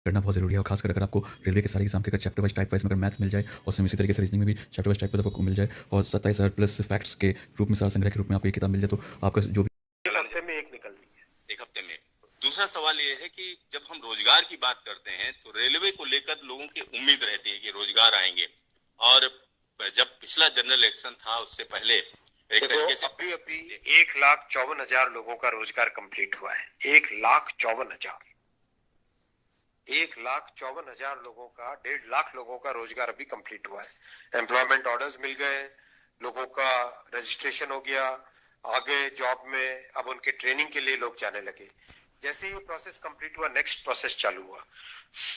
करना बहुत ज़रूरी है और खासकर अगर आपको रेलवे के सारे एग्जाम के अगर चैप्टर वाइज टाइप वाइज में अगर मैथ्स मिल जाए और सेम इसी तरीके से रीजनिंग में भी चैप्टर वाइज टाइप वाइज आपको मिल जाए और 27 प्लस फैक्ट्स के रूप में सार संग्रह के रूप में आपको ये किताब मिल जाए तो आपका जो भी एक हफ्ते में एक निकलनी है। एक हफ्ते में। दूसरा सवाल ये है कि जब हम रोजगार की बात करते हैं तो रेलवे को लेकर लोगों की उम्मीद रहती है कि रोजगार आएंगे, और जब पिछला जनरल इलेक्शन था उससे पहले एक तरीके से अभी 1,54,000 लोगों का रोजगार कंप्लीट हुआ है। 1,54,000 लोगों का 1.5 लाख लोगों का रोजगार अभी कंप्लीट हुआ है। एम्प्लॉयमेंट ऑर्डर्स मिल गए, लोगों का रजिस्ट्रेशन हो गया, आगे जॉब में अब उनके ट्रेनिंग के लिए लोग जाने लगे। जैसे ही प्रोसेस कंप्लीट हुआ, नेक्स्ट प्रोसेस चालू हुआ।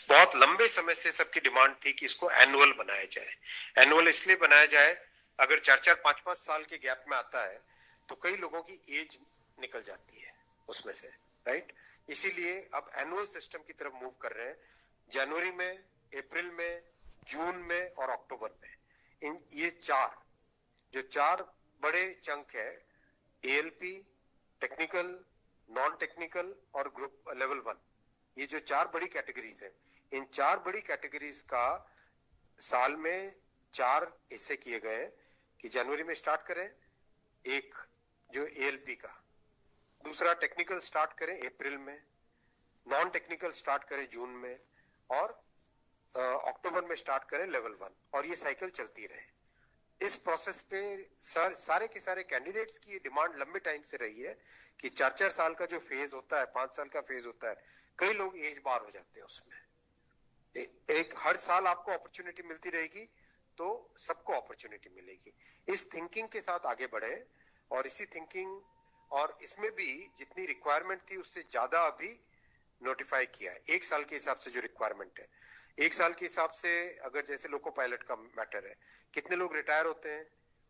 बहुत लंबे समय से सबकी डिमांड थी कि इसको एनुअल बनाया जाए। एनुअल इसलिए बनाया जाए, अगर 4-4, 5-5 साल के गैप में आता है तो कई लोगों की एज निकल जाती है उसमें से, राइट। इसीलिए अब एनुअल सिस्टम की तरफ मूव कर रहे हैं। जनवरी में, अप्रैल में, जून में और अक्टूबर में, इन ये चार बड़े चंक है, एएलपी, टेक्निकल, नॉन टेक्निकल और ग्रुप लेवल 1, ये जो 4 बड़ी कैटेगरीज है, इन 4 बड़ी कैटेगरीज का साल में 4 हिस्से किए गए कि जनवरी में स्टार्ट करें एक जो एएलपी का, दूसरा टेक्निकल स्टार्ट करें अप्रैल में, नॉन टेक्निकल स्टार्ट करें जून में और अक्टूबर में स्टार्ट करें लेवल 1, और ये साइकिल चलती रहे। इस प्रोसेस पे सारे के सारे कैंडिडेट्स की डिमांड लंबे टाइम से रही है कि 4-4 साल का जो फेज होता है, 5 साल का फेज होता है, कई लोग एज बार हो जाते हैं उसमें। एक हर साल आपको अपॉर्चुनिटी मिलती रहेगी तो सबको अपॉर्चुनिटी मिलेगी। इस थिंकिंग के साथ आगे बढ़े, और इसी थिंकिंग और इसमें भी जितनी रिक्वायरमेंट थी उससे ज्यादा अभी नोटिफाई किया है। 1 साल के हिसाब से जो रिक्वायरमेंट है, 1 साल के हिसाब से अगर जैसे लोको पायलट का मैटर है, कितने लोग रिटायर होते हैं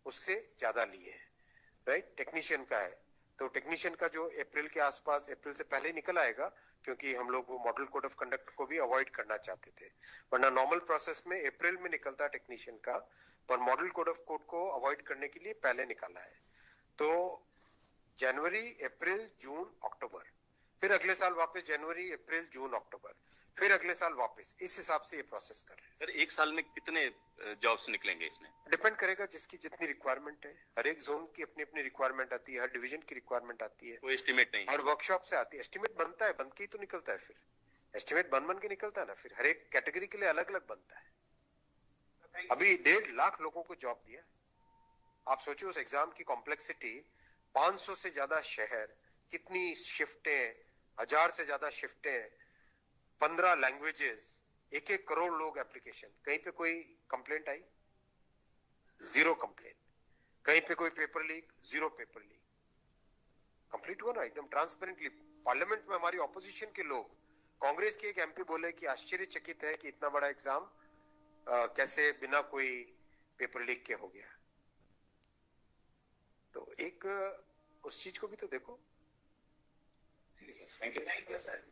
उससे ज्यादा लिए हैं, राइट। टेक्नीशियन का है तो टेक्नीशियन का जो अप्रैल के आसपास, अप्रैल से पहले निकल आएगा, क्योंकि हम लोग वो मॉडल कोड ऑफ कंडक्ट को भी अवॉइड करना चाहते थे, वरना नॉर्मल प्रोसेस में अप्रैल में निकलता टेक्नीशियन का, पर मॉडल कोड ऑफ कोड को अवॉइड करने के लिए पहले निकाला है। तो जनवरी, अप्रैल, जून, अक्टूबर, फिर अगले साल वापस जनवरी, अप्रैल, जून, अक्टूबर, फिर अगले साल वापस, इस हिसाब से ये प्रोसेस कर रहे हैं। सर, 1 साल में कितने जॉब्स निकलेंगे इसमें? डिपेंड करेगा जिसकी जितनी रिक्वायरमेंट है। हर एक जोन की अपनी अपनी रिक्वायरमेंट आती है, हर डिवीजन की रिक्वायरमेंट आती है। कोई एस्टिमेट नहीं, हर वर्कशॉप से आती है। एस्टिमेट बनता है, बन के ही तो निकलता है, फिर एस्टिमेट बन के निकलता है ना, फिर हर एक कैटेगरी के लिए अलग अलग बनता है। अभी 1.5 लाख लोगों को जॉब दिया। आप सोचो उस एग्जाम की कॉम्प्लेक्सिटी, 500 से ज्यादा शहर, कितनी शिफ्टें, 1000 से ज्यादा शिफ्टें, 15 लैंग्वेजेस, 1-1 करोड़ लोग एप्लीकेशन। कहीं पे कोई कंप्लेंट आई? 0 कंप्लेंट। कहीं पे कोई paper leak? 0 paper leak. Complete हुआ ना एकदम ट्रांसपेरेंटली। पार्लियामेंट में हमारी ऑपोजिशन के लोग, कांग्रेस के एक एमपी बोले कि आश्चर्यचकित है कि इतना बड़ा एग्जाम कैसे बिना कोई पेपर लीक के हो गया। तो एक उस चीज को भी तो देखो। Thank you sir.